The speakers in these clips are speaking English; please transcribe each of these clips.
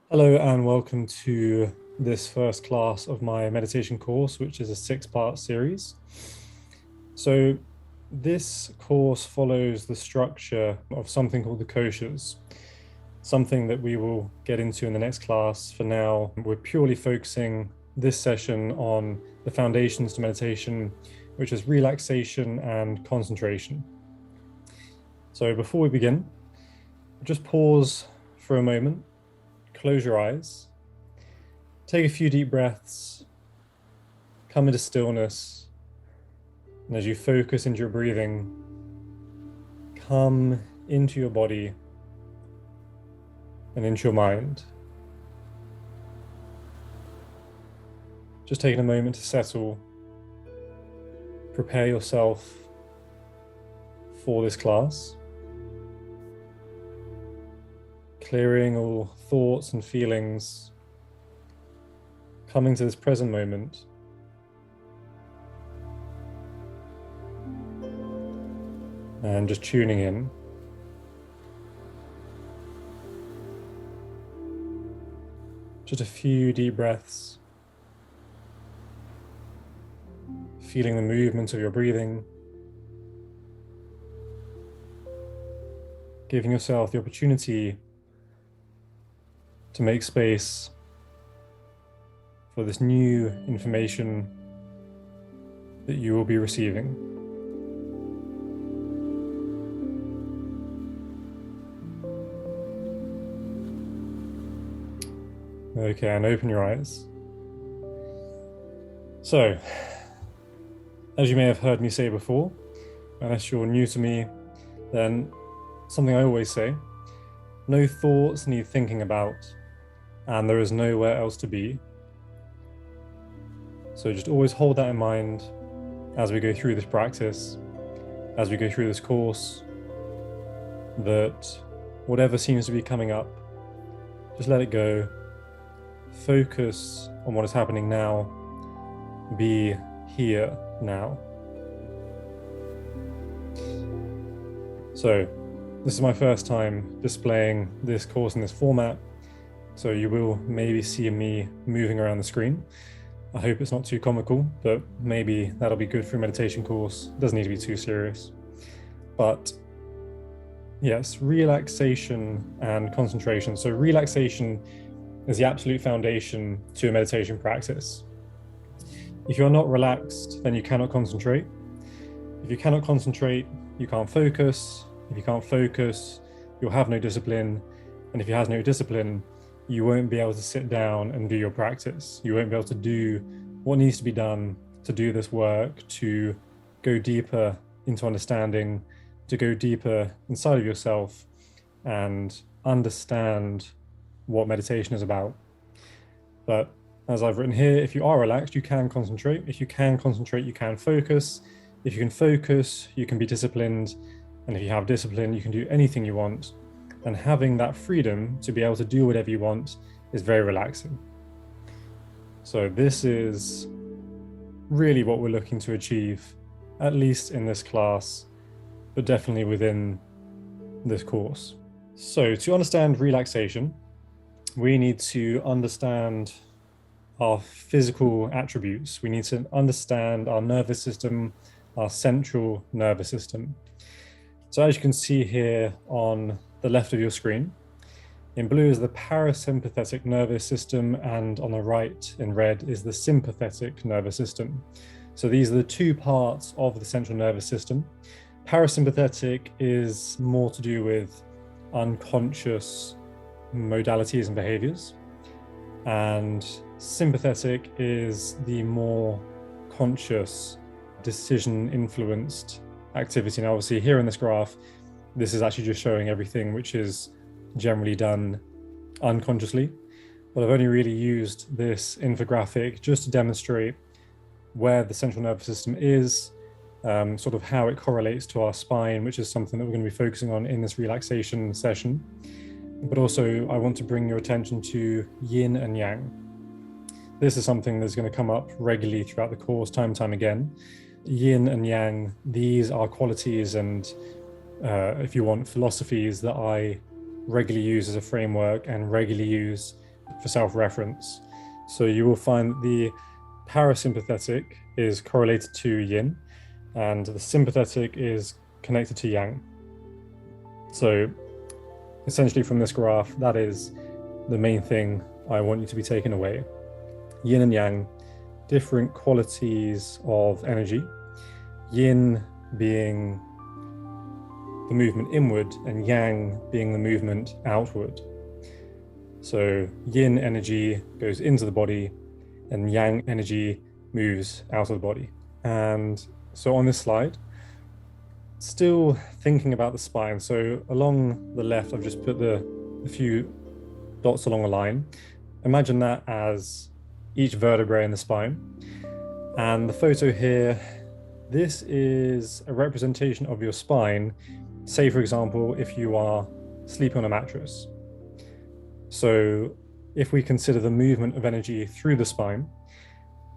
Hello and welcome to this first class of my meditation course, which is a 6-part series. So this course follows the structure of something called the koshas, something that we will get into in the next class. For now, we're purely focusing this session on the foundations to meditation, which is relaxation and concentration. So before we begin, just pause for a moment. Close your eyes, take a few deep breaths, come into stillness, and as you focus into your breathing, come into your body and into your mind. Just taking a moment to settle, prepare yourself for this class, clearing all thoughts and feelings, coming to this present moment. And just tuning in. Just a few deep breaths, feeling the movement of your breathing, giving yourself the opportunity to make space for this new information that you will be receiving. Okay, and open your eyes. So, as you may have heard me say before, unless you're new to me, then something I always say: no thoughts need thinking about, and there is nowhere else to be. So just always hold that in mind as we go through this practice, as we go through this course, that whatever seems to be coming up, just let it go. Focus on what is happening now. Be here now. So this is my first time displaying this course in this format, so you will maybe see me moving around the screen. I hope it's not too comical, but maybe that'll be good for a meditation course. It doesn't need to be too serious. But yes, relaxation and concentration. So relaxation is the absolute foundation to a meditation practice. If you're not relaxed, then you cannot concentrate. If you cannot concentrate, you can't focus. If you can't focus, you'll have no discipline. And if you have no discipline, you won't be able to sit down and do your practice. You won't be able to do what needs to be done to do this work, to go deeper into understanding, to go deeper inside of yourself and understand what meditation is about. But as I've written here, if you are relaxed, you can concentrate. If you can concentrate, you can focus. If you can focus, you can be disciplined. And if you have discipline, you can do anything you want. And having that freedom to be able to do whatever you want is very relaxing. So this is really what we're looking to achieve, at least in this class, but definitely within this course. So to understand relaxation, we need to understand our physical attributes. We need to understand our nervous system, our central nervous system. So as you can see here on the left of your screen, in blue is the parasympathetic nervous system, and on the right in red is the sympathetic nervous system. So these are the two parts of the central nervous system. Parasympathetic is more to do with unconscious modalities and behaviors, and sympathetic is the more conscious, decision influenced activity. And obviously here in this graph, this is actually just showing everything which is generally done unconsciously, but I've only really used this infographic just to demonstrate where the central nervous system is, sort of how it correlates to our spine, which is something that we're going to be focusing on in this relaxation session. But also I want to bring your attention to yin and yang. This is something that's going to come up regularly throughout the course, time and time again. Yin and yang, these are qualities and if you want, philosophies that I regularly use as a framework and regularly use for self-reference. So you will find that the parasympathetic is correlated to yin, and the sympathetic is connected to yang. So essentially from this graph, that is the main thing I want you to be taken away. Yin and yang, different qualities of energy. Yin being the movement inward and yang being the movement outward. So yin energy goes into the body and yang energy moves out of the body. And so on this slide, still thinking about the spine. So along the left, I've just put a few dots along a line. Imagine that as each vertebrae in the spine. And the photo here, this is a representation of your spine. Say, for example, if you are sleeping on a mattress. So if we consider the movement of energy through the spine,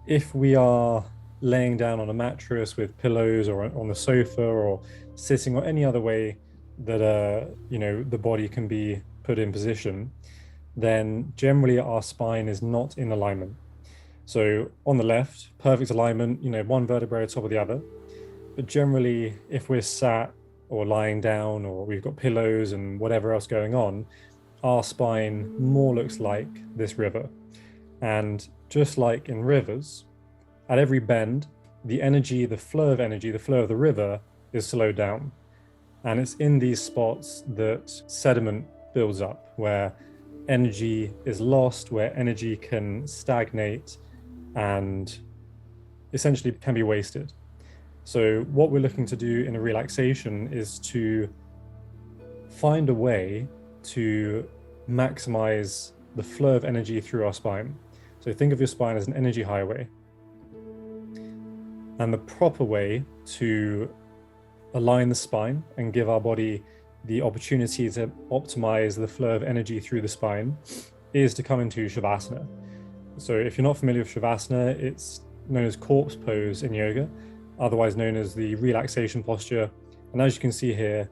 if we are laying down on a mattress with pillows or on the sofa or sitting or any other way that the body can be put in position, then generally our spine is not in alignment. So on the left, perfect alignment, one vertebrae on top of the other. But generally, if we're sat or lying down or we've got pillows and whatever else going on, our spine more looks like this river. And just like in rivers, at every bend, the flow of the river is slowed down. And it's in these spots that sediment builds up, where energy is lost, where energy can stagnate and essentially can be wasted. So what we're looking to do in a relaxation is to find a way to maximize the flow of energy through our spine. So think of your spine as an energy highway. And the proper way to align the spine and give our body the opportunity to optimize the flow of energy through the spine is to come into Shavasana. So if you're not familiar with Shavasana, it's known as corpse pose in yoga, otherwise known as the relaxation posture. And as you can see here,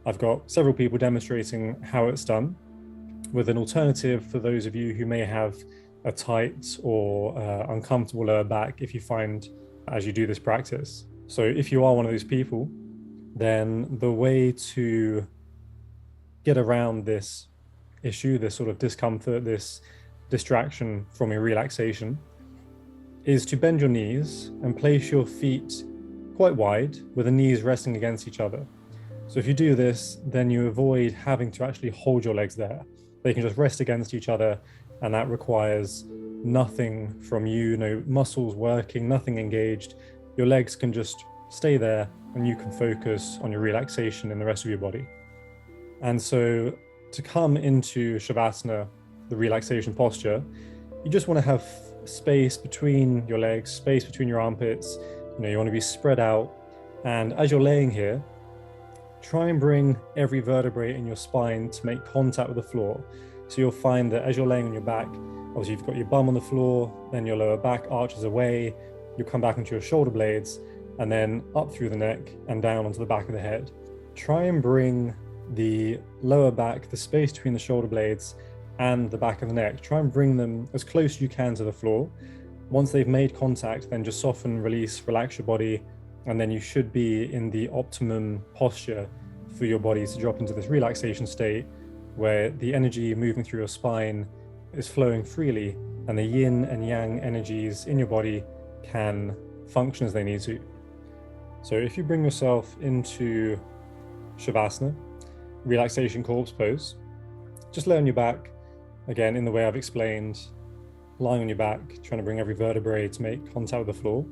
I've got several people demonstrating how it's done, with an alternative for those of you who may have a tight or uncomfortable lower back if you find as you do this practice. So if you are one of those people, then the way to get around this issue, this sort of discomfort, this distraction from your relaxation, is to bend your knees and place your feet quite wide with the knees resting against each other. So if you do this, then you avoid having to actually hold your legs there. They can just rest against each other, and that requires nothing from you, no muscles working, nothing engaged. Your legs can just stay there and you can focus on your relaxation in the rest of your body. And so to come into Shavasana, the relaxation posture, you just want to have space between your legs, space between your armpits. You want to be spread out. And as you're laying here, try and bring every vertebrae in your spine to make contact with the floor. So you'll find that as you're laying on your back, obviously you've got your bum on the floor, then your lower back arches away, you come back into your shoulder blades, and then up through the neck and down onto the back of the head. Try and bring the lower back, the space between the shoulder blades and the back of the neck, try and bring them as close as you can to the floor. Once they've made contact, then just soften, release, relax your body, and then you should be in the optimum posture for your body to drop into this relaxation state where the energy moving through your spine is flowing freely and the yin and yang energies in your body can function as they need to. So if you bring yourself into Shavasana, relaxation corpse pose, just lay on your back, again in the way I've explained, lying on your back, trying to bring every vertebrae to make contact with the floor.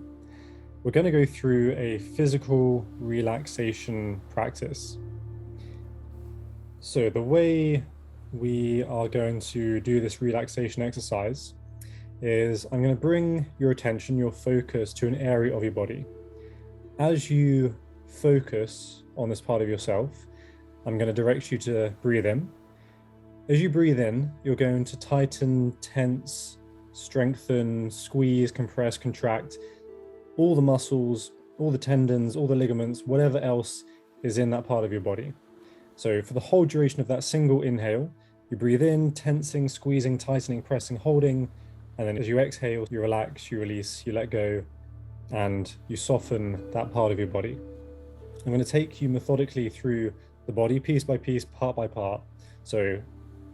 We're going to go through a physical relaxation practice. So the way we are going to do this relaxation exercise is I'm going to bring your attention, your focus to an area of your body. As you focus on this part of yourself, I'm going to direct you to breathe in. As you breathe in, you're going to tighten, tense, strengthen, squeeze, compress, contract all the muscles, all the tendons, all the ligaments, whatever else is in that part of your body. So for the whole duration of that single inhale, You breathe in, tensing, squeezing, tightening, pressing, holding. And then as you exhale, you relax, you release, you let go, and you soften that part of your body. I'm going to take you methodically through the body, piece by piece, part by part. So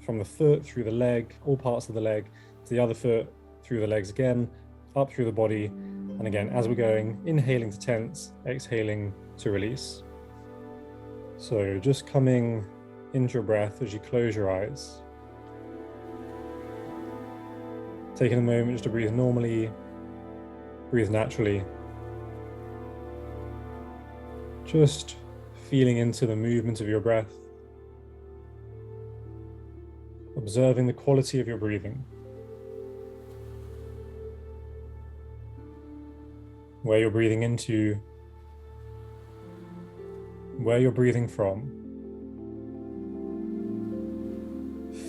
from the foot, through the leg, all parts of the leg, to the other foot, through the legs again, up through the body. And again, as we're going, inhaling to tense, exhaling to release. So just coming into your breath as you close your eyes. Taking a moment just to breathe normally, breathe naturally. Just feeling into the movement of your breath. Observing the quality of your breathing. Where you're breathing into, where you're breathing from.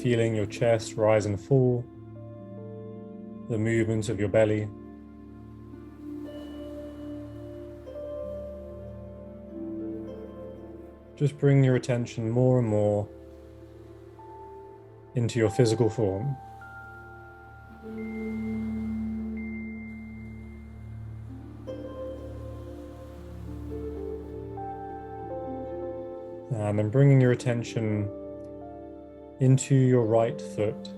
Feeling your chest rise and fall, the movement of your belly. Just bring your attention more and more into your physical form. And then bringing your attention into your right foot.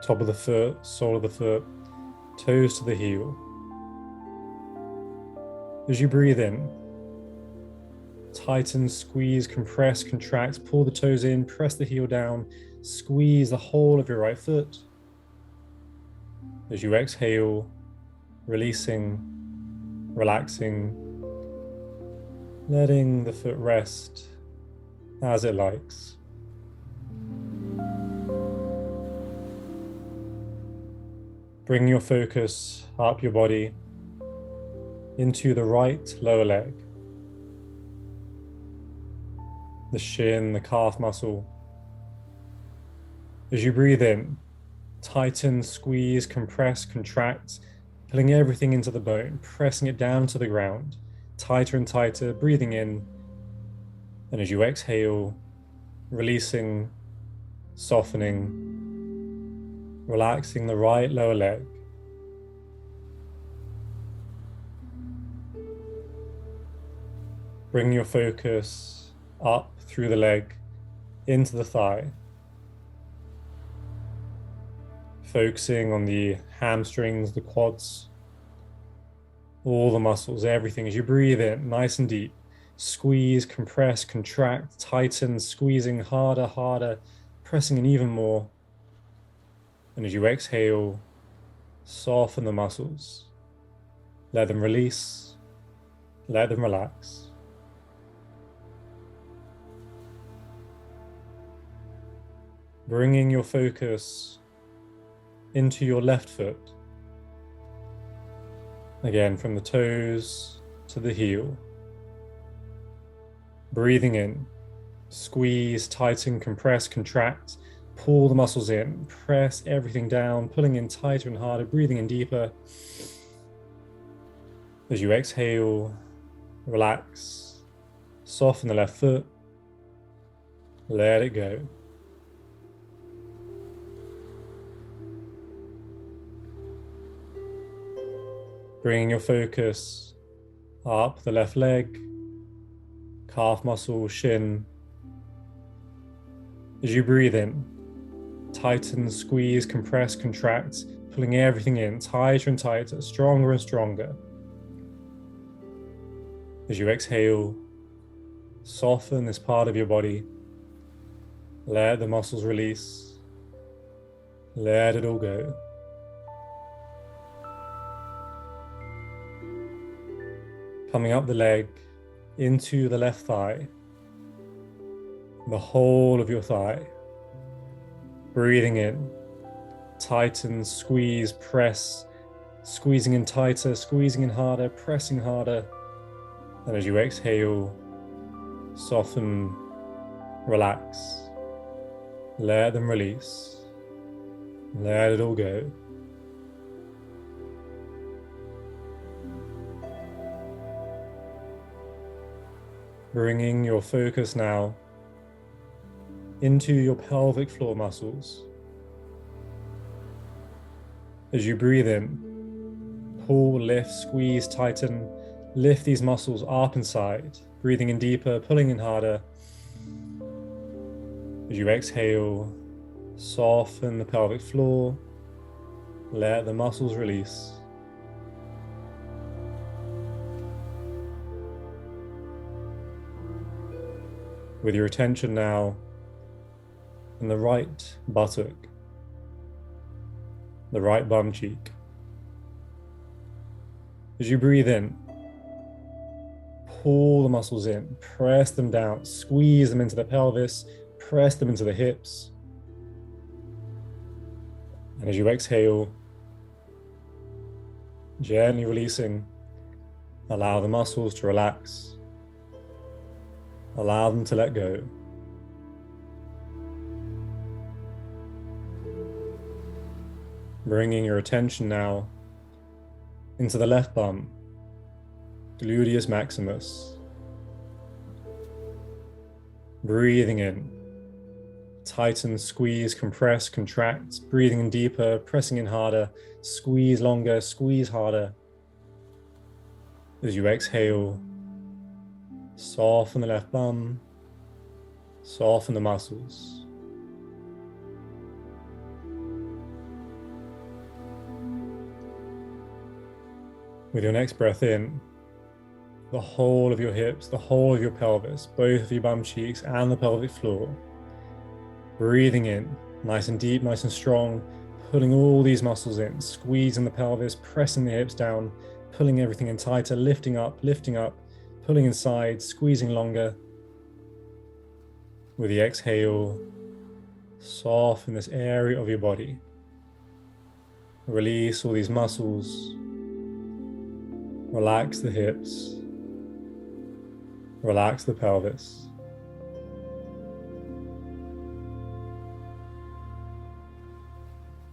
Top of the foot, sole of the foot, toes to the heel. As you breathe in, tighten, squeeze, compress, contract, pull the toes in, press the heel down, squeeze the whole of your right foot. As you exhale, releasing, relaxing, letting the foot rest as it likes. Bring your focus up your body into the right lower leg, the shin, the calf muscle. As you breathe in, tighten, squeeze, compress, contract, pulling everything into the bone, pressing it down to the ground, tighter and tighter, breathing in. And as you exhale, releasing, softening, relaxing the right lower leg. Bring your focus up through the leg, into the thigh. Focusing on the hamstrings, the quads, all the muscles, everything. As you breathe in, nice and deep, squeeze, compress, contract, tighten, squeezing harder, harder, pressing in even more. And as you exhale, soften the muscles. Let them release, let them relax. Bringing your focus into your left foot. Again, from the toes to the heel. Breathing in, squeeze, tighten, compress, contract, pull the muscles in, press everything down, pulling in tighter and harder, breathing in deeper. As you exhale, relax, soften the left foot, let it go. Bringing your focus up the left leg, calf muscle, shin. As you breathe in, tighten, squeeze, compress, contract, pulling everything in, tighter and tighter, stronger and stronger. As you exhale, soften this part of your body. Let the muscles release. Let it all go. Coming up the leg, into the left thigh, the whole of your thigh. Breathing in, tighten, squeeze, press, squeezing in tighter, squeezing in harder, pressing harder. And as you exhale, soften, relax, let them release, let it all go. Bringing your focus now into your pelvic floor muscles. As you breathe in, pull, lift, squeeze, tighten, lift these muscles up inside, breathing in deeper, pulling in harder. As you exhale, soften the pelvic floor, let the muscles release. With your attention now in the right buttock, the right bum cheek. As you breathe in, pull the muscles in, press them down, squeeze them into the pelvis, press them into the hips. And as you exhale, gently releasing, allow the muscles to relax. Allow them to let go. Bringing your attention now into the left bum, gluteus maximus. Breathing in, tighten, squeeze, compress, contract, breathing in deeper, pressing in harder, squeeze longer, squeeze harder. As you exhale, soften the left bum, soften the muscles. With your next breath in, the whole of your hips, the whole of your pelvis, both of your bum cheeks and the pelvic floor. Breathing in, nice and deep, nice and strong, pulling all these muscles in, squeezing the pelvis, pressing the hips down, pulling everything in tighter, lifting up, pulling inside, squeezing longer. With the exhale, soften this area of your body. Release all these muscles. Relax the hips. Relax the pelvis.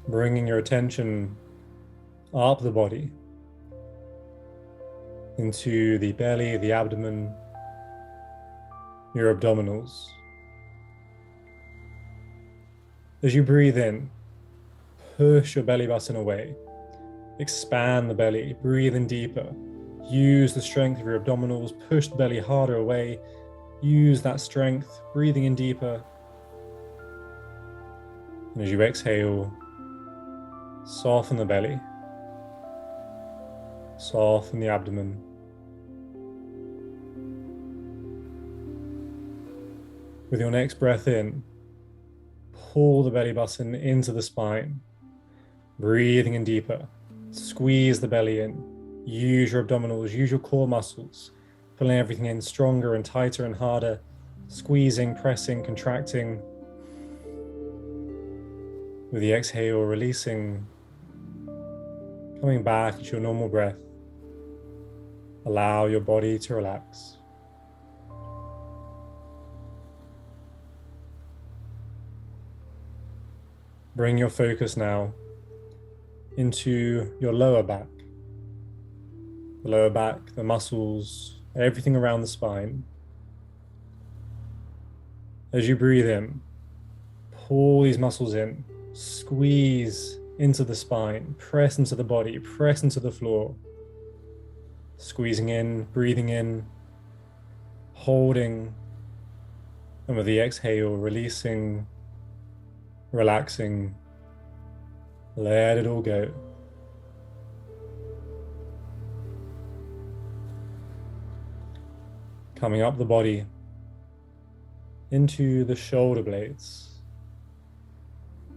Bringing your attention up the body, into the belly, the abdomen, your abdominals. As you breathe in, push your belly button away. Expand the belly, breathe in deeper. Use the strength of your abdominals, push the belly harder away. Use that strength, breathing in deeper. And as you exhale, soften the belly, soften the abdomen. With your next breath in, pull the belly button into the spine, breathing in deeper. Squeeze the belly in. Use your abdominals, use your core muscles, pulling everything in stronger and tighter and harder, squeezing, pressing, contracting. With the exhale, releasing, coming back to your normal breath. Allow your body to relax. Bring your focus now into your lower back. The lower back, the muscles, everything around the spine. As you breathe in, pull these muscles in, squeeze into the spine, press into the body, press into the floor. Squeezing in, breathing in, holding, and with the exhale, releasing, relaxing, let it all go. Coming up the body into the shoulder blades,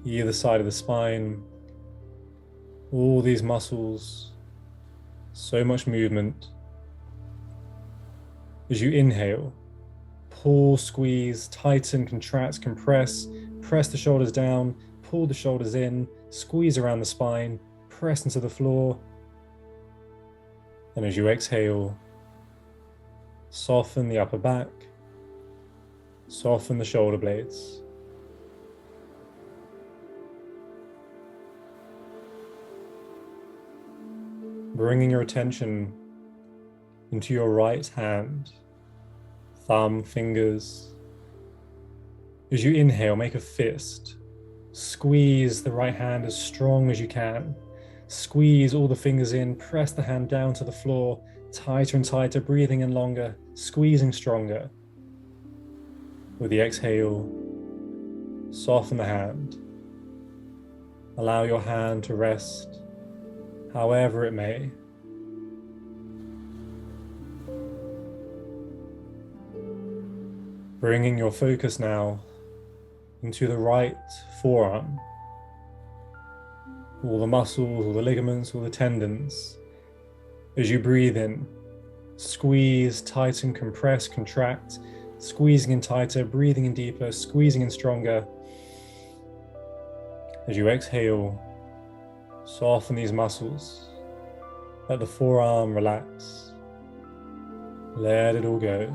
either side of the spine, all these muscles, so much movement. As you inhale, pull, squeeze, tighten, contract, compress, press the shoulders down, pull the shoulders in, squeeze around the spine, press into the floor. And as you exhale, soften the upper back, soften the shoulder blades. Bringing your attention into your right hand, thumb, fingers. As you inhale, make a fist. Squeeze the right hand as strong as you can. Squeeze all the fingers in, press the hand down to the floor, tighter and tighter, breathing in longer, squeezing stronger. With the exhale, soften the hand. Allow your hand to rest however it may. Bringing your focus now into the right forearm. All the muscles, all the ligaments, all the tendons. As you breathe in, squeeze, tighten, compress, contract, squeezing in tighter, breathing in deeper, squeezing in stronger. As you exhale, soften these muscles. Let the forearm relax. Let it all go.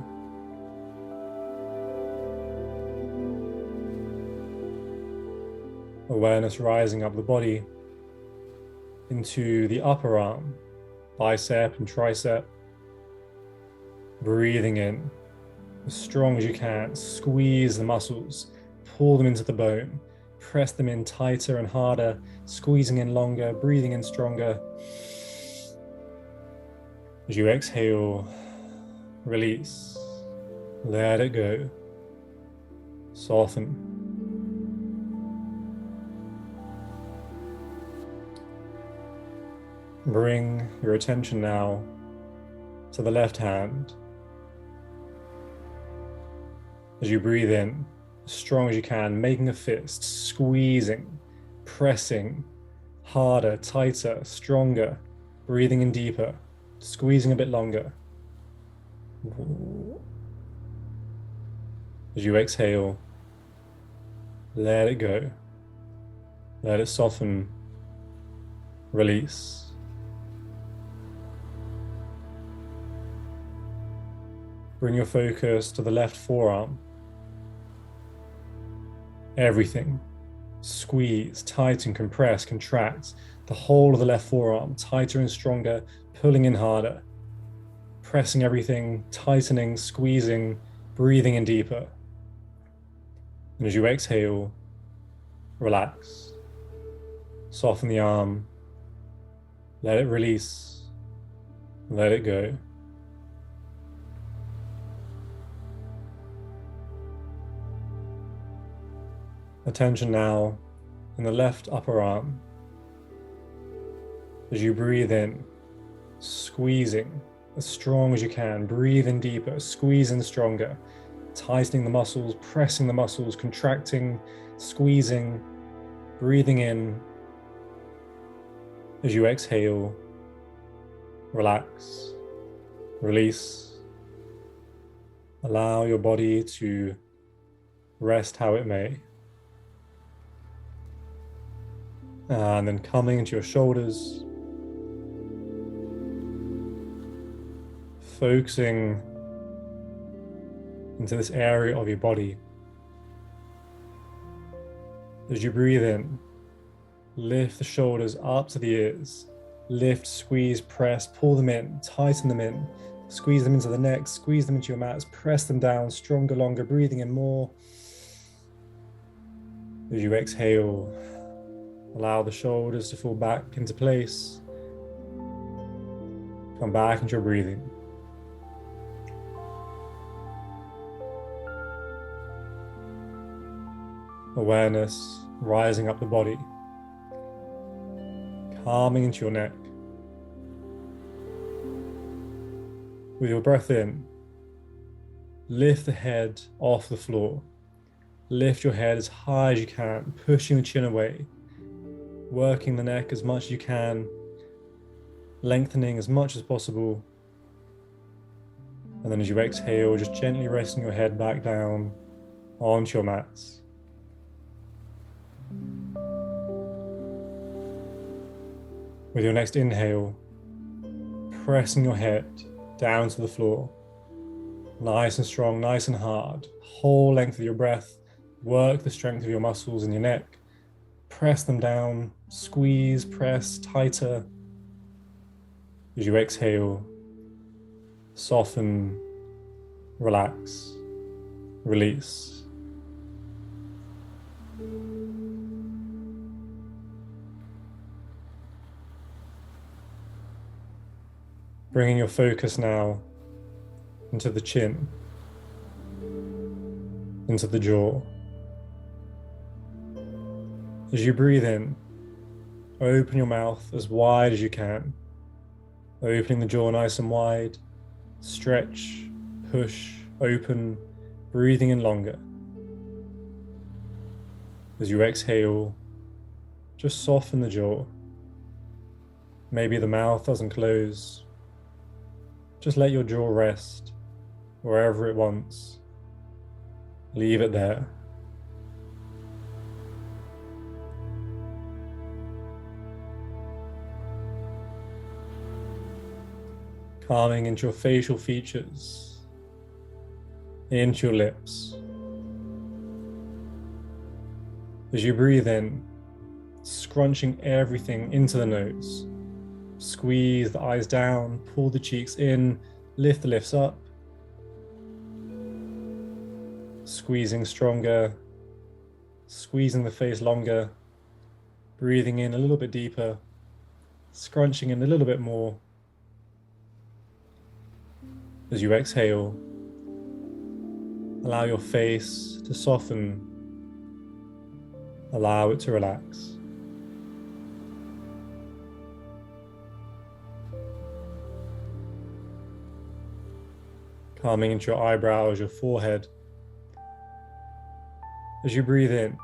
Awareness rising up the body into the upper arm, bicep and tricep. Breathing in as strong as you can. Squeeze the muscles, pull them into the bone, press them in tighter and harder, squeezing in longer, breathing in stronger. As you exhale, release, let it go, soften. Bring your attention now to the left hand. As you breathe in, as strong as you can, making a fist, squeezing, pressing, harder, tighter, stronger, breathing in deeper, squeezing a bit longer. As you exhale, let it go. Let it soften, release. Bring your focus to the left forearm. Everything. Squeeze, tighten, compress, contract. The whole of the left forearm, tighter and stronger, pulling in harder. Pressing everything, tightening, squeezing, breathing in deeper. And as you exhale, relax. Soften the arm. Let it release. Let it go. Attention now in the left upper arm. As you breathe in, squeezing as strong as you can, breathe in deeper, squeeze in stronger, tightening the muscles, pressing the muscles, contracting, squeezing, breathing in. As you exhale, relax, release. Allow your body to rest how it may. And then coming into your shoulders, focusing into this area of your body. As you breathe in, lift the shoulders up to the ears. Lift, squeeze, press, pull them in, tighten them in, squeeze them into the neck, squeeze them into your mats, press them down, stronger, longer, breathing in more. As you exhale, allow the shoulders to fall back into place. Come back into your breathing. Awareness rising up the body, calming into your neck. With your breath in, lift the head off the floor. Lift your head as high as you can, pushing the chin away. Working the neck as much as you can, lengthening as much as possible. And then as you exhale, just gently resting your head back down onto your mats. With your next inhale, pressing your head down to the floor. Nice and strong, nice and hard. Whole length of your breath. Work the strength of your muscles in your neck. Press them down, squeeze, press tighter. As you exhale, soften, relax, release. Bringing your focus now into the chin, into the jaw. As you breathe in, open your mouth as wide as you can, opening the jaw nice and wide, stretch, push, open, breathing in longer. As you exhale, just soften the jaw. Maybe the mouth doesn't close. Just let your jaw rest wherever it wants. Leave it there. Calming into your facial features, into your lips. As you breathe in, scrunching everything into the nose. Squeeze the eyes down, pull the cheeks in, lift the lips up. Squeezing stronger, squeezing the face longer, breathing in a little bit deeper, scrunching in a little bit more. As you exhale, allow your face to soften, allow it to relax. Calming into your eyebrows, your forehead. As you breathe in,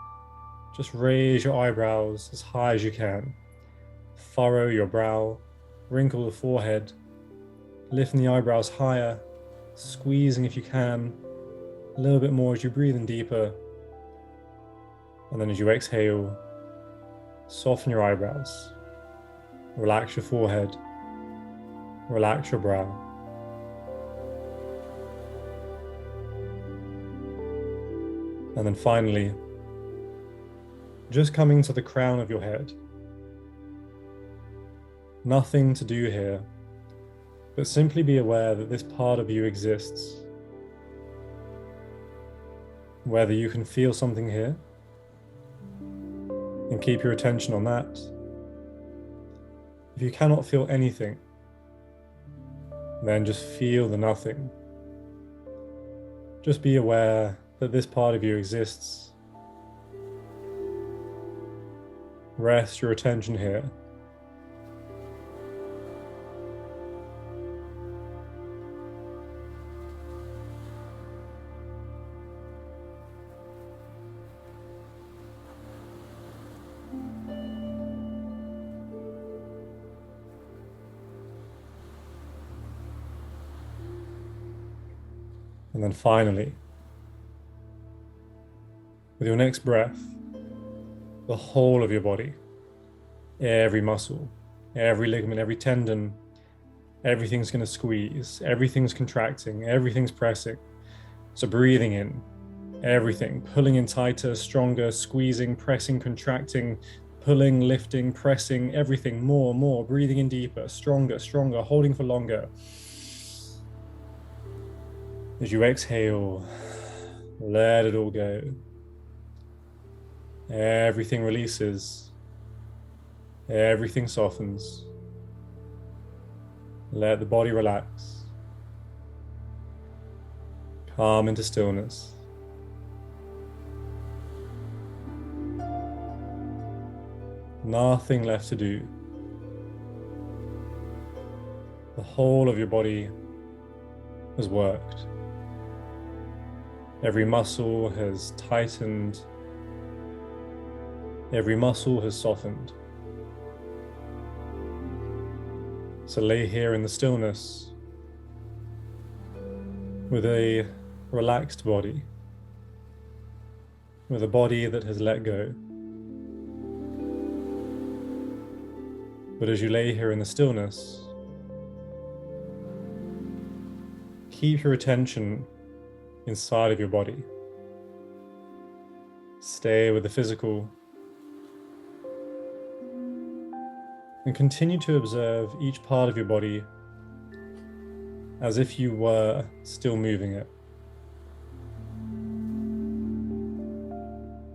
just raise your eyebrows as high as you can. Furrow your brow, wrinkle the forehead, lifting the eyebrows higher, squeezing if you can, a little bit more as you breathe in deeper. And then as you exhale, soften your eyebrows, relax your forehead, relax your brow. And then finally, just coming to the crown of your head. Nothing to do here, but simply be aware that this part of you exists. Whether you can feel something here, and keep your attention on that. If you cannot feel anything, then just feel the nothing. Just be aware that this part of you exists. Rest your attention here. And then finally, with your next breath, the whole of your body, every muscle, every ligament, every tendon, everything's going to squeeze, everything's contracting, everything's pressing. So breathing in, everything, pulling in tighter, stronger, squeezing, pressing, contracting, pulling, lifting, pressing, everything more, breathing in deeper, stronger, holding for longer. As you exhale, let it all go. Everything releases. Everything softens. Let the body relax. Calm into stillness. Nothing left to do. The whole of your body has worked. Every muscle has tightened. Every muscle has softened. So lay here in the stillness with a relaxed body, with a body that has let go. But as you lay here in the stillness, keep your attention inside of your body. Stay with the physical and continue to observe each part of your body as if you were still moving it.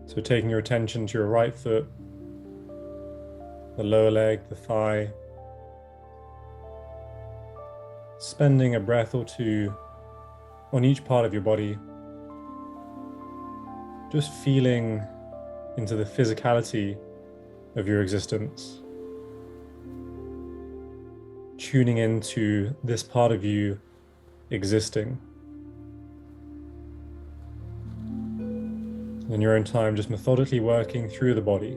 So taking your attention to your right foot, the lower leg, the thigh, spending a breath or two on each part of your body, just feeling into the physicality of your existence, tuning into this part of you existing. In your own time, just methodically working through the body.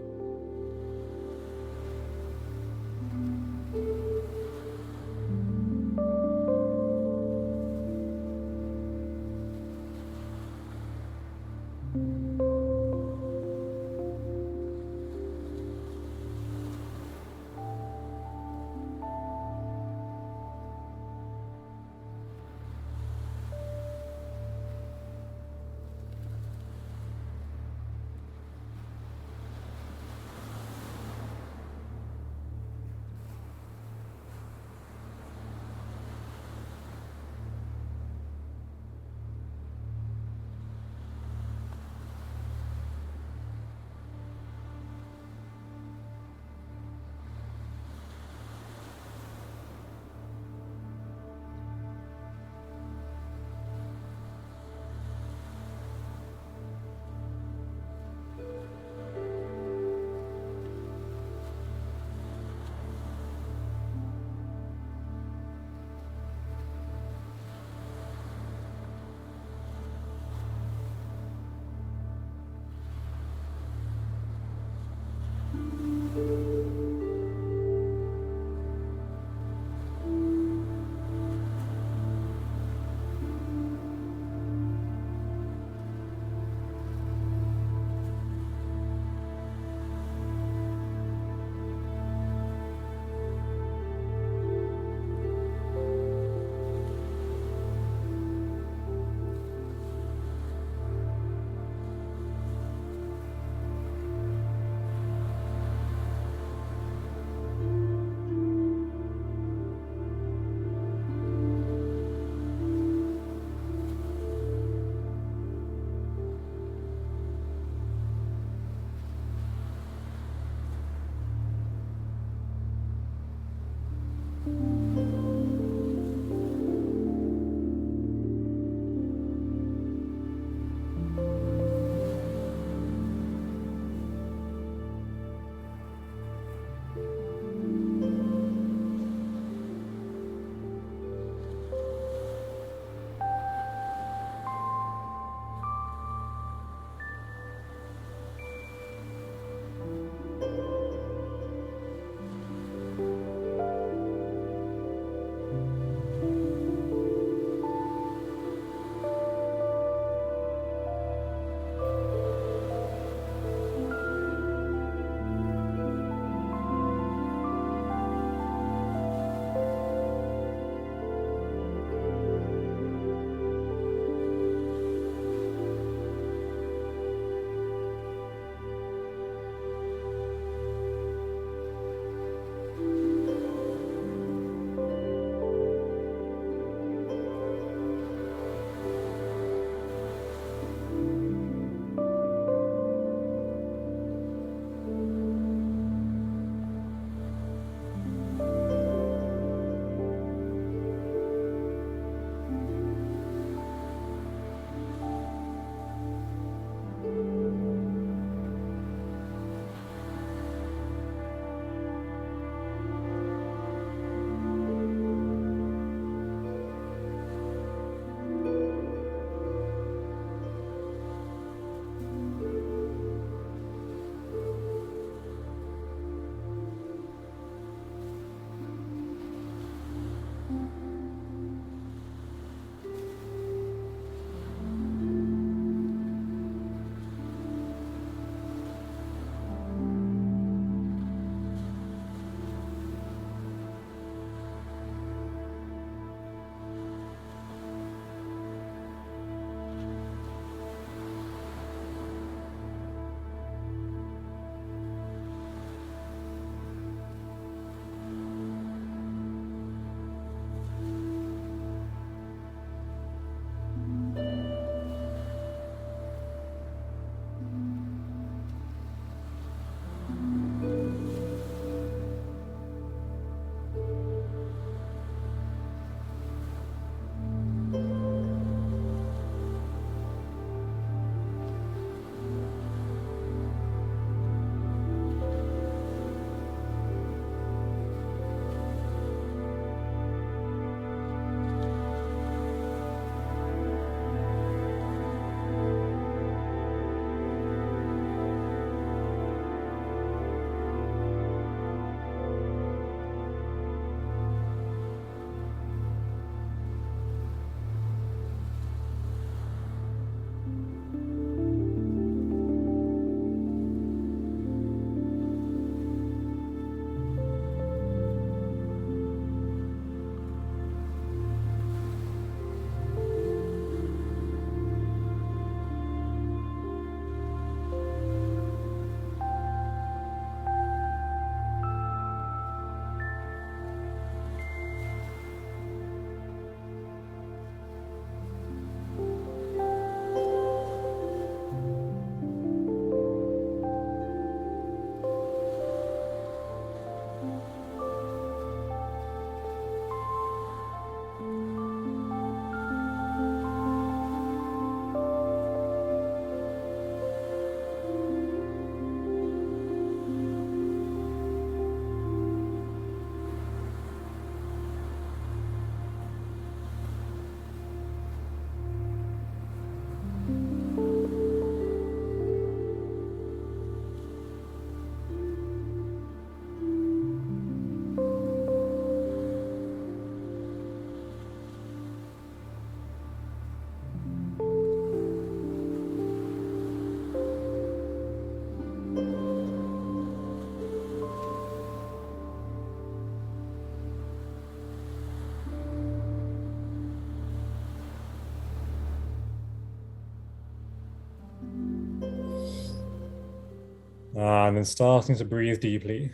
And then starting to breathe deeply,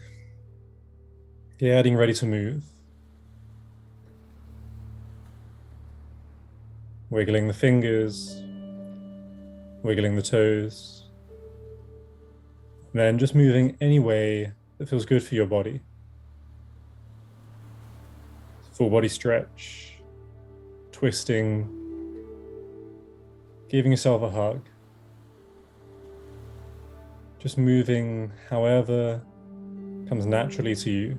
getting ready to move. Wiggling the fingers, wiggling the toes, and then just moving any way that feels good for your body. Full body stretch, twisting, giving yourself a hug. Just moving however comes naturally to you,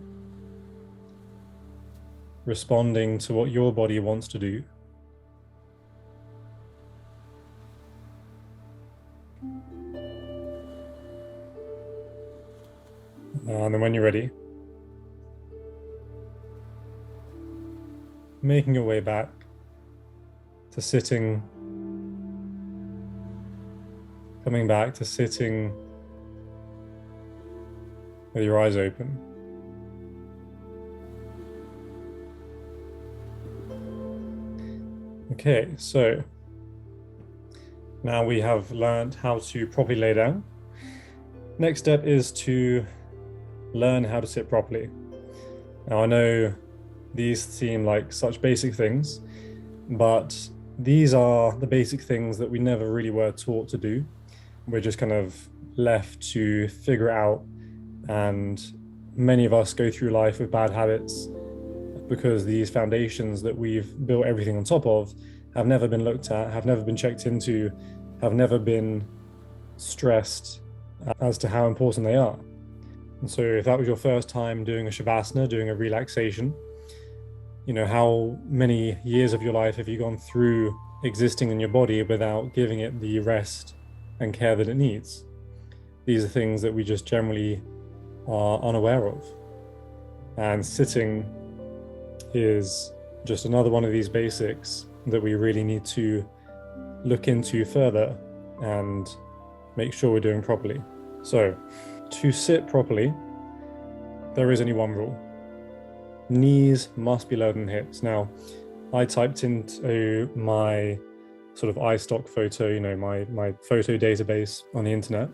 responding to what your body wants to do. And then when you're ready, making your way back to sitting, coming back to sitting with your eyes open. Okay, so now we have learned how to properly lay down. Next step is to learn how to sit properly. Now I know these seem like such basic things, but these are the basic things that we never really were taught to do. We're just kind of left to figure it out, and many of us go through life with bad habits because these foundations that we've built everything on top of have never been looked at, have never been checked into, have never been stressed as to how important they are. And so if that was your first time doing a Shavasana, doing a relaxation, you know, how many years of your life have you gone through existing in your body without giving it the rest and care that it needs? These are things that we just generally are unaware of. And sitting is just another one of these basics that we really need to look into further and make sure we're doing properly. So, to sit properly, there is only one rule. Knees must be lower than hips. Now, I typed into my sort of iStock photo, you know, my photo database on the internet,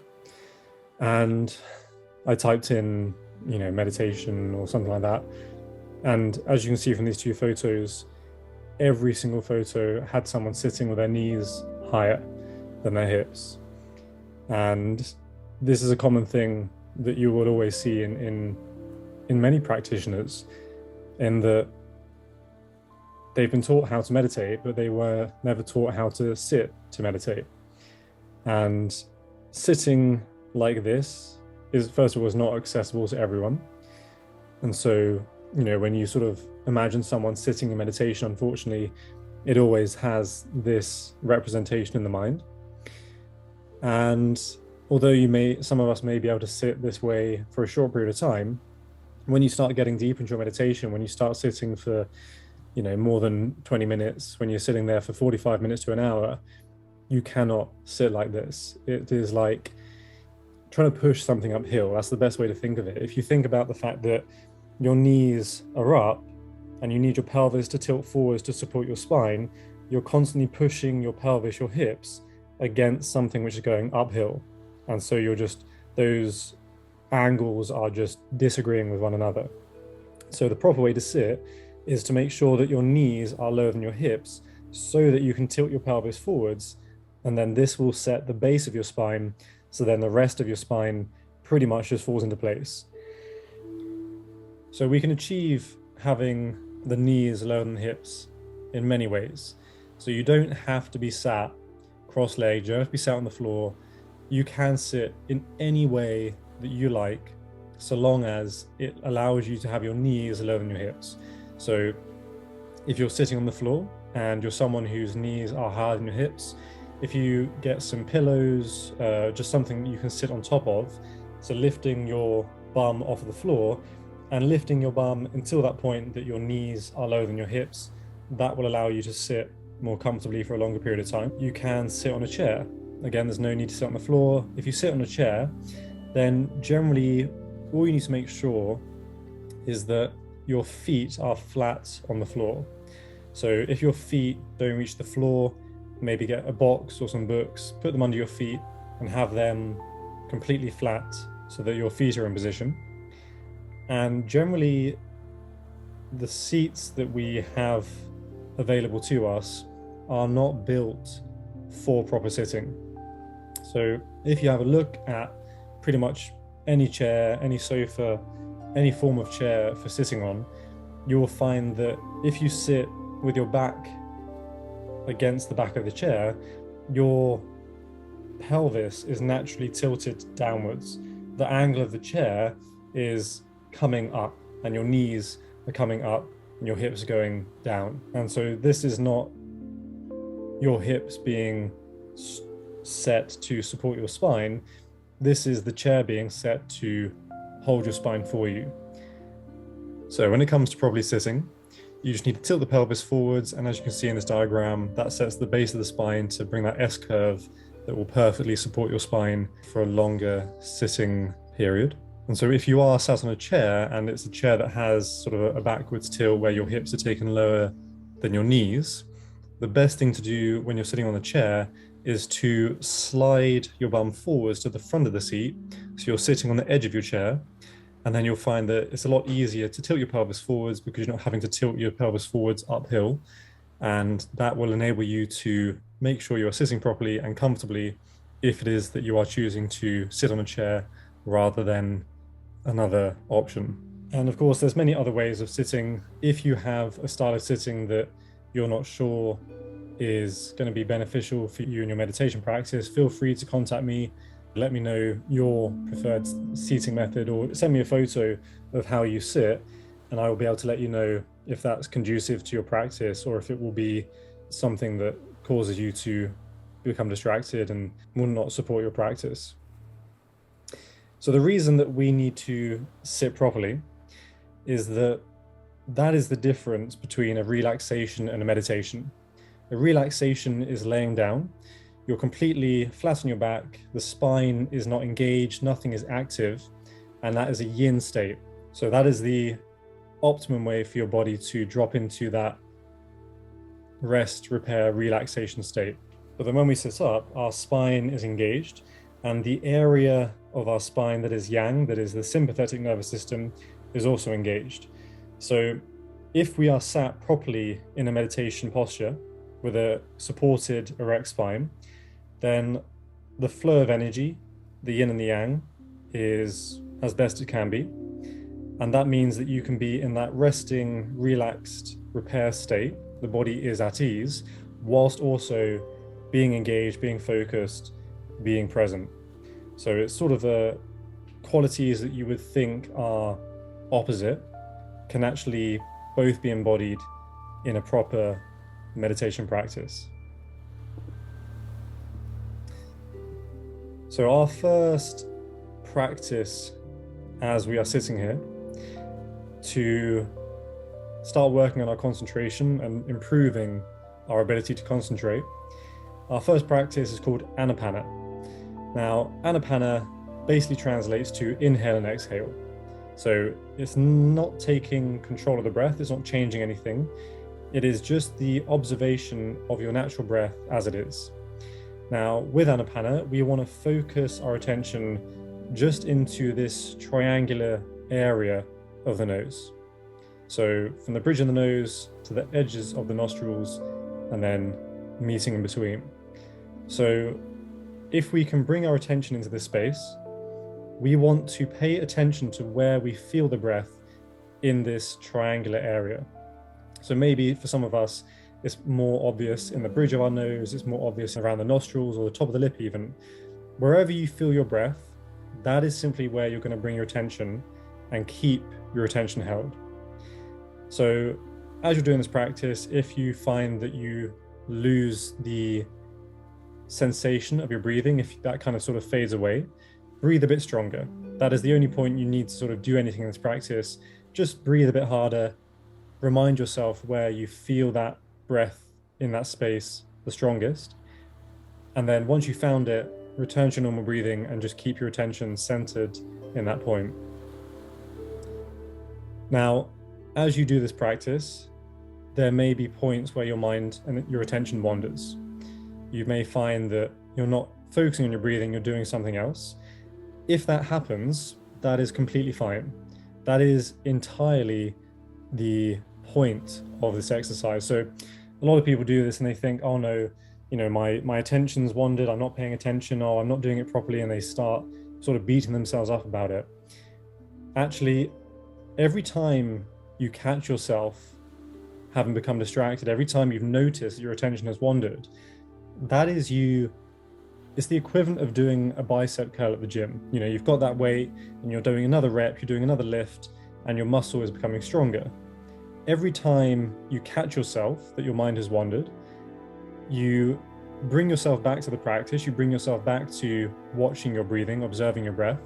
and I typed in, you know, meditation or something like that. And as you can see from these two photos, every single photo had someone sitting with their knees higher than their hips. And this is a common thing that you will always see in many practitioners, in that they've been taught how to meditate, but they were never taught how to sit to meditate. And sitting like this is, first of all, is not accessible to everyone. And so, you know, when you sort of imagine someone sitting in meditation, unfortunately, it always has this representation in the mind. And although some of us may be able to sit this way for a short period of time, when you start getting deep into your meditation, when you start sitting for, you know, more than 20 minutes, when you're sitting there for 45 minutes to an hour, you cannot sit like this. It is like trying to push something uphill. That's the best way to think of it. If you think about the fact that your knees are up and you need your pelvis to tilt forwards to support your spine, you're constantly pushing your pelvis, your hips, against something which is going uphill. And so those angles are just disagreeing with one another. So the proper way to sit is to make sure that your knees are lower than your hips so that you can tilt your pelvis forwards, and then this will set the base of your spine, so then the rest of your spine pretty much just falls into place. So we can achieve having the knees lower than the hips in many ways. So you don't have to be sat cross-legged, you don't have to be sat on the floor. You can sit in any way that you like, so long as it allows you to have your knees lower than your hips. So if you're sitting on the floor and you're someone whose knees are higher than your hips, if you get some pillows, just something you can sit on top of, so lifting your bum off of the floor and lifting your bum until that point that your knees are lower than your hips, that will allow you to sit more comfortably for a longer period of time. You can sit on a chair. Again, there's no need to sit on the floor. If you sit on a chair, then generally all you need to make sure is that your feet are flat on the floor. So if your feet don't reach the floor, maybe get a box or some books, put them under your feet and have them completely flat so that your feet are in position. And generally, the seats that we have available to us are not built for proper sitting. So if you have a look at pretty much any chair, any sofa, any form of chair for sitting on, you will find that if you sit with your back against the back of the chair, your pelvis is naturally tilted downwards. The angle of the chair is coming up, and your knees are coming up and your hips are going down. And so this is not your hips being set to support your spine. This is the chair being set to hold your spine for you. So when it comes to properly sitting, you just need to tilt the pelvis forwards, and as you can see in this diagram, that sets the base of the spine to bring that S curve that will perfectly support your spine for a longer sitting period. And so if you are sat on a chair and it's a chair that has sort of a backwards tilt where your hips are taken lower than your knees, the best thing to do when you're sitting on the chair is to slide your bum forwards to the front of the seat. So you're sitting on the edge of your chair, and then you'll find that it's a lot easier to tilt your pelvis forwards because you're not having to tilt your pelvis forwards uphill. And that will enable you to make sure you're sitting properly and comfortably if it is that you are choosing to sit on a chair rather than another option. And of course, there's many other ways of sitting. If you have a style of sitting that you're not sure is going to be beneficial for you in your meditation practice, feel free to contact me. Let me know your preferred seating method, or send me a photo of how you sit, and I will be able to let you know if that's conducive to your practice or if it will be something that causes you to become distracted and will not support your practice. So the reason that we need to sit properly is that is the difference between a relaxation and a meditation. A relaxation is laying down. You're completely flat on your back, the spine is not engaged, nothing is active, and that is a yin state. So that is the optimum way for your body to drop into that rest, repair, relaxation state. But then when we sit up, our spine is engaged, and the area of our spine that is yang, that is the sympathetic nervous system, is also engaged. So if we are sat properly in a meditation posture with a supported erect spine, then the flow of energy, the yin and the yang, is as best it can be. And that means that you can be in that resting, relaxed, repair state. The body is at ease, whilst also being engaged, being focused, being present. So it's sort of the qualities that you would think are opposite can actually both be embodied in a proper meditation practice. So our first practice as we are sitting here to start working on our concentration and improving our ability to concentrate, our first practice is called Anapana. Now, Anapana basically translates to inhale and exhale. So it's not taking control of the breath, it's not changing anything. It is just the observation of your natural breath as it is. Now, with Anapana, we want to focus our attention just into this triangular area of the nose. So from the bridge of the nose to the edges of the nostrils, and then meeting in between. So if we can bring our attention into this space, we want to pay attention to where we feel the breath in this triangular area. So maybe for some of us, it's more obvious in the bridge of our nose, it's more obvious around the nostrils or the top of the lip even. Wherever you feel your breath, that is simply where you're going to bring your attention and keep your attention held. So as you're doing this practice, if you find that you lose the sensation of your breathing, if that kind of sort of fades away, breathe a bit stronger. That is the only point you need to sort of do anything in this practice. Just breathe a bit harder. Remind yourself where you feel that breath in that space the strongest. And then once you found it, return to your normal breathing and just keep your attention centered in that point. Now, as you do this practice, there may be points where your mind and your attention wanders. You may find that you're not focusing on your breathing, you're doing something else. If that happens, that is completely fine. That is entirely the point of this exercise. So a lot of people do this and they think, oh no, my attention's wandered, I'm not paying attention, or I'm not doing it properly, and they start sort of beating themselves up about it. Actually, every time you catch yourself having become distracted, every time you've noticed your attention has wandered, that is you. It's the equivalent of doing a bicep curl at the gym. You've got that weight and you're doing another rep, you're doing another lift, and your muscle is becoming stronger. Every time you catch yourself that your mind has wandered, you bring yourself back to the practice, you bring yourself back to watching your breathing, observing your breath,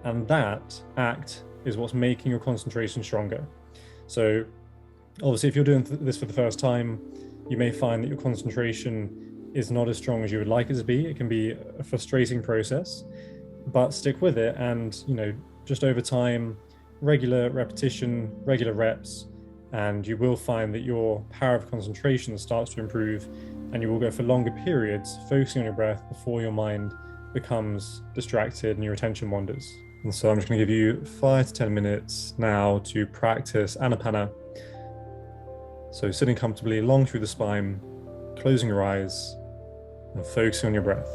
and that act is what's making your concentration stronger. So obviously, if you're doing this for the first time, you may find that your concentration is not as strong as you would like it to be. It can be a frustrating process, but stick with it. And, just over time, regular repetition, regular reps, and you will find that your power of concentration starts to improve, and you will go for longer periods focusing on your breath before your mind becomes distracted and your attention wanders. And so I'm just going to give you 5 to 10 minutes now to practice Anapana. So sitting comfortably long through the spine, closing your eyes, and focusing on your breath.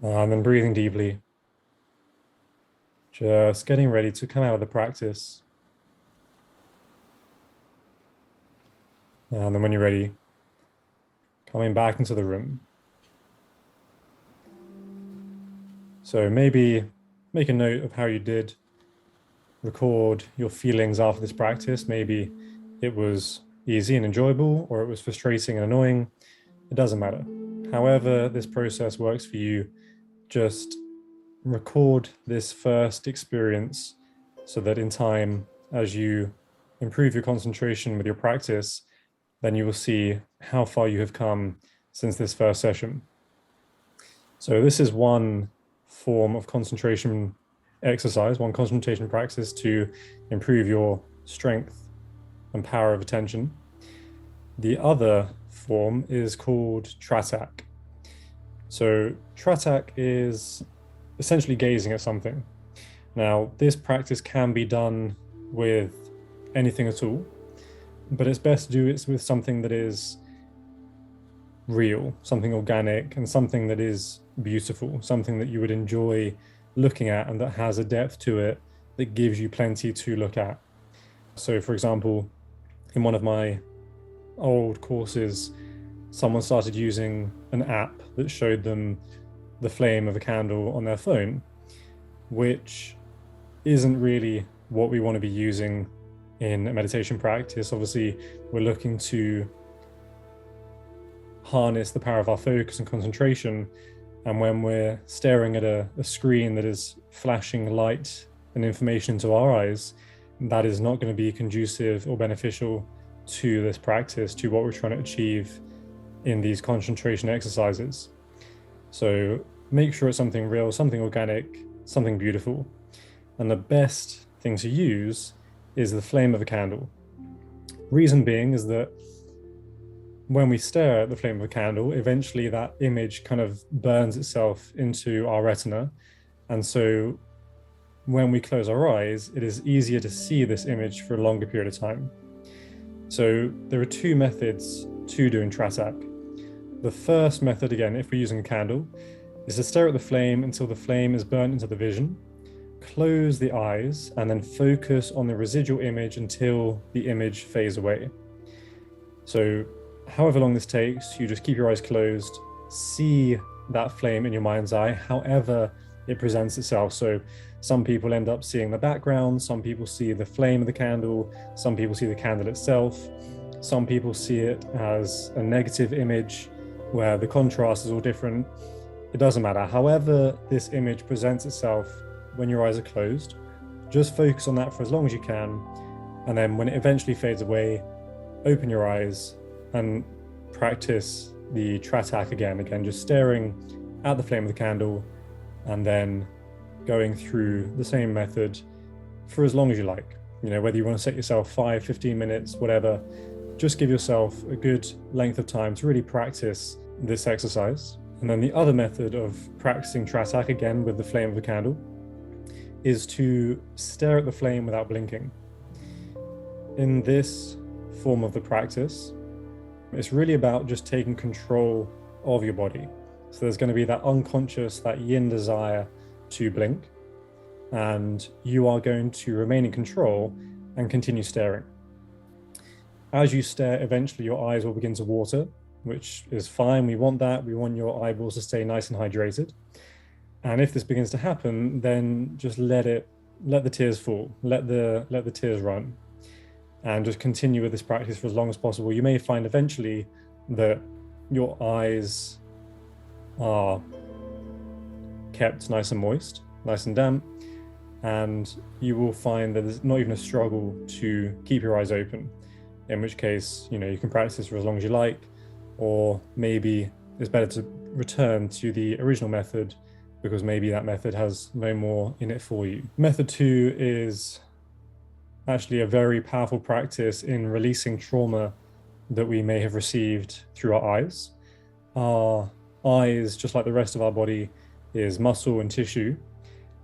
And then breathing deeply, just getting ready to come out of the practice. And then when you're ready, coming back into the room. So maybe make a note of how you did, record your feelings after this practice. Maybe it was easy and enjoyable, or it was frustrating and annoying. It doesn't matter. However this process works for you, just record this first experience so that in time, as you improve your concentration with your practice, then you will see how far you have come since this first session. So this is one form of concentration exercise, one concentration practice to improve your strength and power of attention. The other form is called tratak. So tratak is essentially gazing at something. Now, this practice can be done with anything at all, but it's best to do it with something that is real, something organic, and something that is beautiful, something that you would enjoy looking at and that has a depth to it that gives you plenty to look at. So, for example, in one of my old courses, someone started using an app that showed them the flame of a candle on their phone, which isn't really what we want to be using in a meditation practice. Obviously, we're looking to harness the power of our focus and concentration. And when we're staring at a screen that is flashing light and information into our eyes, that is not going to be conducive or beneficial to this practice, to what we're trying to achieve in these concentration exercises. So make sure it's something real, something organic, something beautiful. And the best thing to use is the flame of a candle. Reason being is that when we stare at the flame of a candle, eventually that image kind of burns itself into our retina. And so when we close our eyes, it is easier to see this image for a longer period of time. So there are two methods to doing tratak. The first method, again, if we're using a candle, is to stare at the flame until the flame is burnt into the vision, close the eyes, and then focus on the residual image until the image fades away. So however long this takes, you just keep your eyes closed, see that flame in your mind's eye, however it presents itself. So some people end up seeing the background, some people see the flame of the candle, some people see the candle itself, some people see it as a negative image where the contrast is all different. It doesn't matter. However this image presents itself when your eyes are closed, just focus on that for as long as you can. And then when it eventually fades away, open your eyes and practice the tratak again, just staring at the flame of the candle and then going through the same method for as long as you like. You know, whether you want to set yourself 5, 15 minutes, whatever, just give yourself a good length of time to really practice this exercise. And then the other method of practicing tratak again with the flame of the candle is to stare at the flame without blinking. In this form of the practice, it's really about just taking control of your body. So there's going to be that unconscious, that yin desire to blink, and you are going to remain in control and continue staring. As you stare, eventually your eyes will begin to water, which is fine. We want that. We want your eyeballs to stay nice and hydrated. And if this begins to happen, then just let the tears fall, let the tears run, and just continue with this practice for as long as possible. You may find eventually that your eyes are kept nice and moist, nice and damp, and you will find that there's not even a struggle to keep your eyes open, in which case, you know, you can practice this for as long as you like, or maybe it's better to return to the original method because maybe that method has no more in it for you. Method 2 is actually a very powerful practice in releasing trauma that we may have received through our eyes. Our eyes, just like the rest of our body, is muscle and tissue,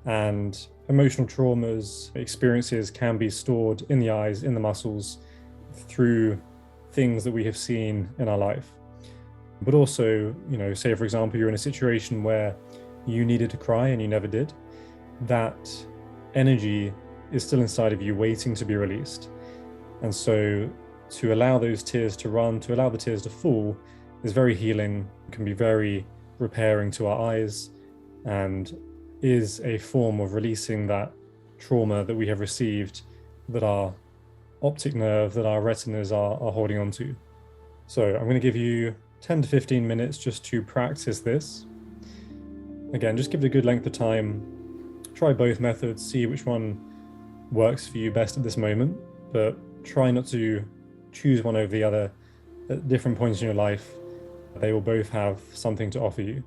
and emotional traumas, experiences can be stored in the eyes, in the muscles, through things that we have seen in our life. But also, say for example, you're in a situation where you needed to cry and you never did. That energy is still inside of you waiting to be released. And so to allow those tears to run, to allow the tears to fall, is very healing, can be very repairing to our eyes, and is a form of releasing that trauma that we have received, that our optic nerve, that our retinas are holding on to. So I'm going to give you 10 to 15 minutes just to practice this. Again, just give it a good length of time. Try both methods, see which one works for you best at this moment, but try not to choose one over the other at different points in your life. They will both have something to offer you.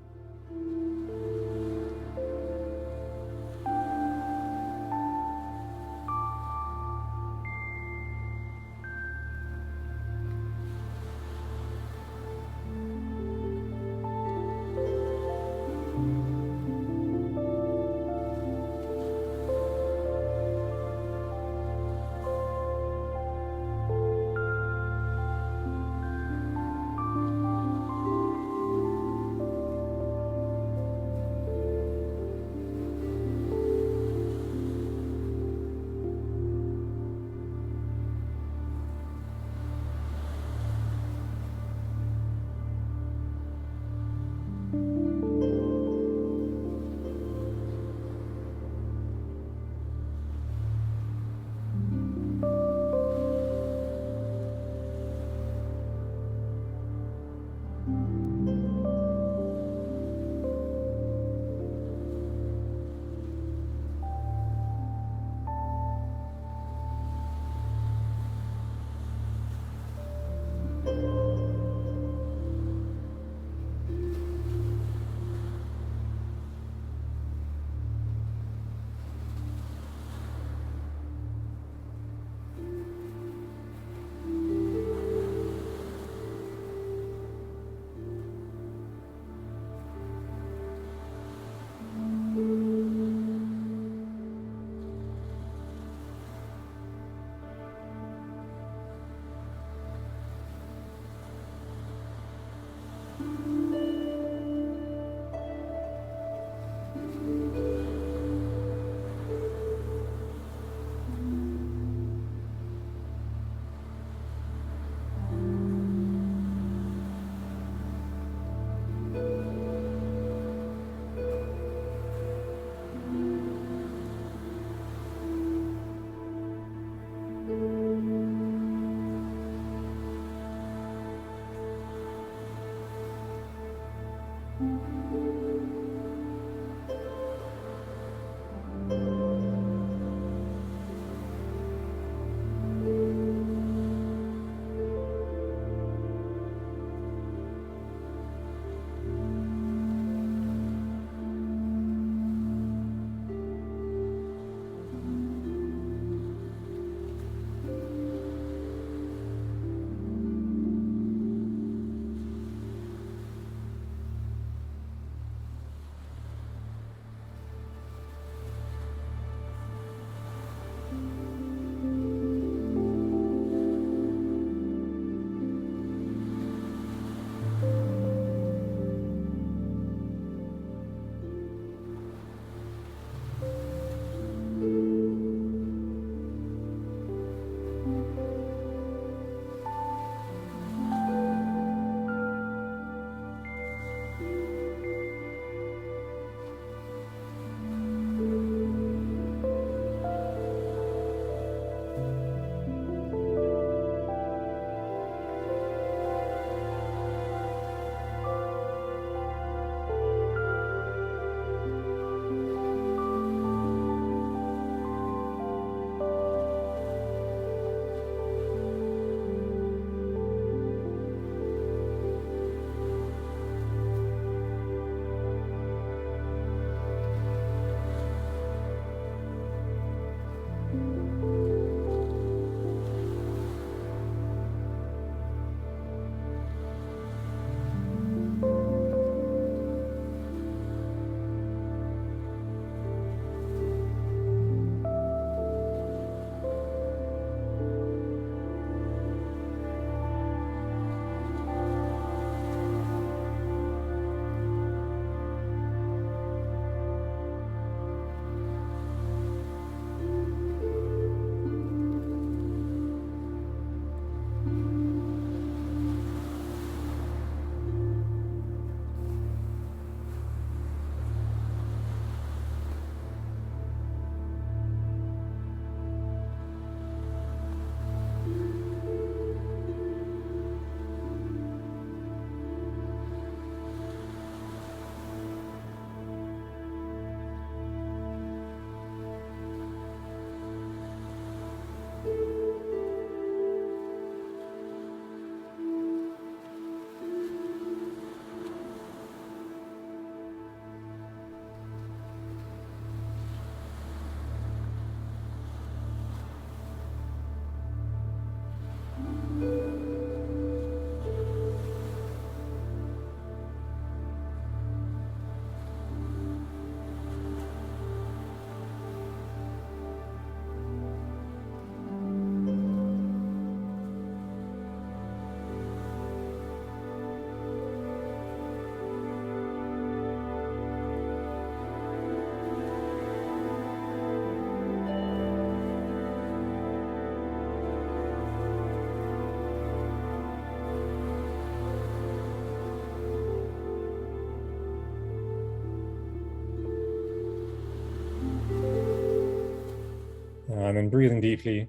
And then breathing deeply,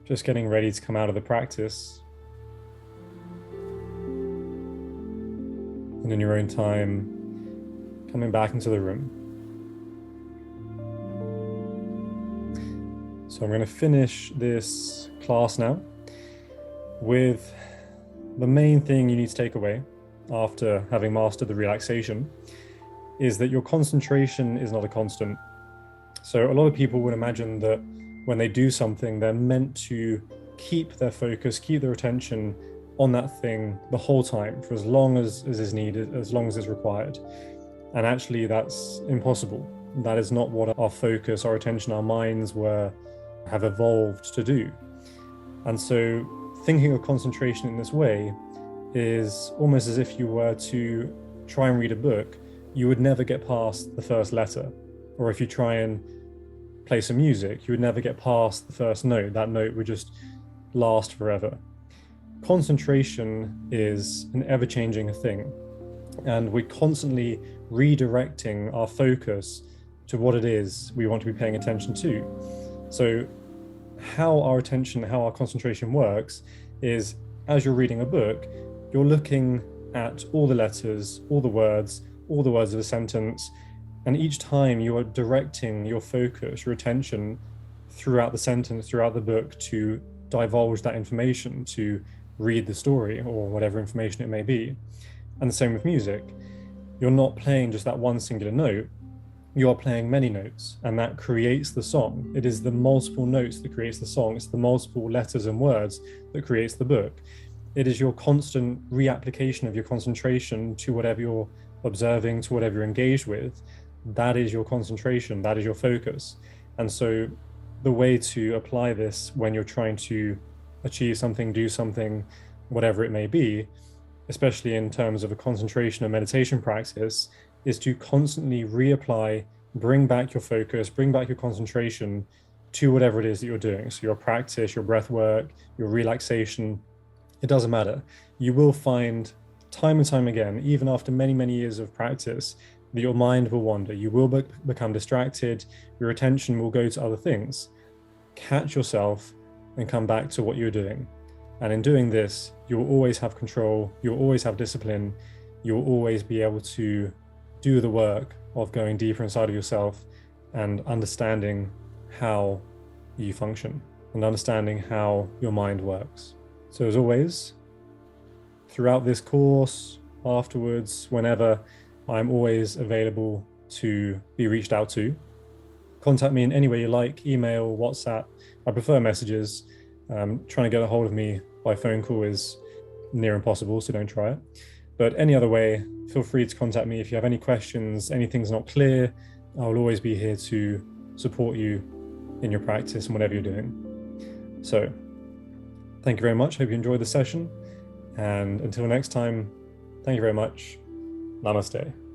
just getting ready to come out of the practice. And in your own time, coming back into the room. So I'm going to finish this class now with the main thing you need to take away after having mastered the relaxation is that your concentration is not a constant. So a lot of people would imagine that when they do something, they're meant to keep their focus, keep their attention on that thing the whole time for as long as is needed, as long as is required. And actually that's impossible. That is not what our focus, our attention, our minds have evolved to do. And so thinking of concentration in this way is almost as if you were to try and read a book, you would never get past the first letter. Or if you try and play some music, you would never get past the first note. That note would just last forever. Concentration is an ever-changing thing, and we're constantly redirecting our focus to what it is we want to be paying attention to. So how our attention, how our concentration works is, as you're reading a book, you're looking at all the letters, all the words of a sentence, and each time you are directing your focus, your attention throughout the sentence, throughout the book to divulge that information, to read the story or whatever information it may be. And the same with music. You're not playing just that one singular note, you are playing many notes, and that creates the song. It is the multiple notes that creates the song. It's the multiple letters and words that creates the book. It is your constant reapplication of your concentration to whatever you're observing, to whatever you're engaged with. That is your concentration, that is your focus. And so the way to apply this when you're trying to achieve something, do something, whatever it may be, especially in terms of a concentration or meditation practice, is to constantly reapply, bring back your focus, bring back your concentration to whatever it is that you're doing. So your practice, your breath work, your relaxation, it doesn't matter. You will find time and time again, even after many, many years of practice, that your mind will wander. You will become distracted. Your attention will go to other things. Catch yourself and come back to what you're doing. And in doing this, you will always have control. You will always have discipline. You will always be able to do the work of going deeper inside of yourself and understanding how you function and understanding how your mind works. So as always, throughout this course, afterwards, whenever, I'm always available to be reached out to. Contact me in any way you like, email, WhatsApp. I prefer messages. Trying to get a hold of me by phone call is near impossible, so don't try it. But any other way, feel free to contact me if you have any questions, anything's not clear. I'll always be here to support you in your practice and whatever you're doing. So, thank you very much. Hope you enjoyed the session. And until next time, thank you very much. Namaste.